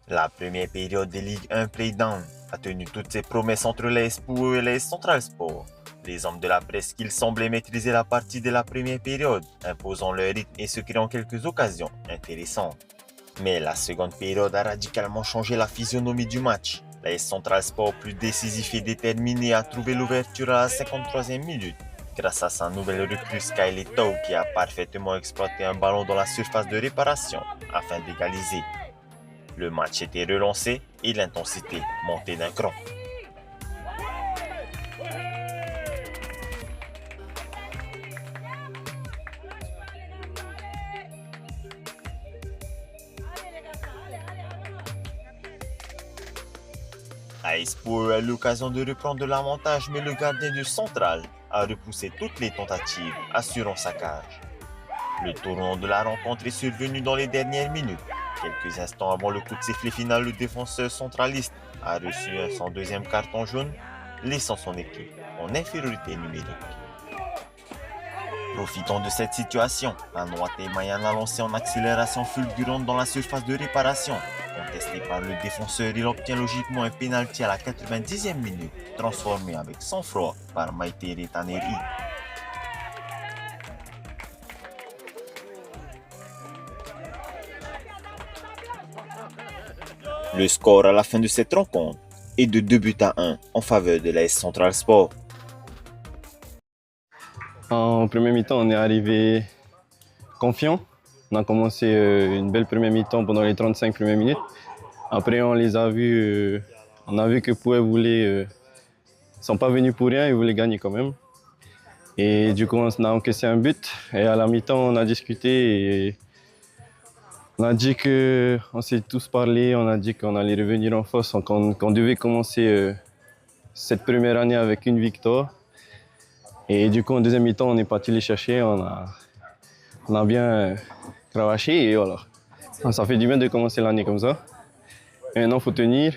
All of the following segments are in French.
La première période de Ligue 1 Play-Down a tenu toutes ses promesses entre les Spurs et les Central Sport. Les hommes de la presqu'île semblaient maîtriser la partie de la première période, imposant leur rythme et se créant quelques occasions intéressantes. Mais la seconde période a radicalement changé la physionomie du match. Les Central Sport, plus décisif et déterminé, a trouvé l'ouverture à la 53e minute grâce à sa nouvelle recrue Skyler Tow qui a parfaitement exploité un ballon dans la surface de réparation afin d'égaliser. Le match était relancé et l'intensité montait d'un cran. Spurs a eu l'occasion de reprendre l'avantage, mais le gardien de Central a repoussé toutes les tentatives, assurant sa cage. Le tournant de la rencontre est survenu dans les dernières minutes. Quelques instants avant le coup de sifflet final, le défenseur centraliste a reçu son deuxième carton jaune, laissant son équipe en infériorité numérique. Profitant de cette situation, Anouate Mayan a lancé en accélération fulgurante dans la surface de réparation. Contesté par le défenseur, il obtient logiquement un pénalty à la 90e minute, transformé avec sang-froid par Maitere Taneri. Le score à la fin de cette rencontre est de 2-1 en faveur de l'AS Central Sport. En première mi-temps, on est arrivé confiant. On a commencé une belle première mi-temps pendant les 35 premières minutes. Après, on les a vus, on a vu que Pouet voulait, ils sont pas venus pour rien, ils voulaient gagner quand même. Et du coup, on a encaissé un but. Et à la mi-temps, on a discuté et on a dit qu'on s'est tous parlé, on a dit qu'on allait revenir en force, qu'on devait commencer cette première année avec une victoire. Et du coup, en deuxième mi-temps, on est parti les chercher, on a bien cravaché et voilà. Ça fait du bien de commencer l'année comme ça. Et maintenant, il faut tenir.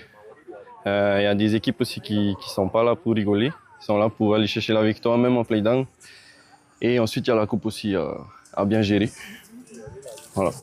Il y a des équipes aussi qui ne sont pas là pour rigoler. Ils sont là pour aller chercher la victoire, même en play-down. Et ensuite, il y a la coupe aussi à bien gérer. Voilà.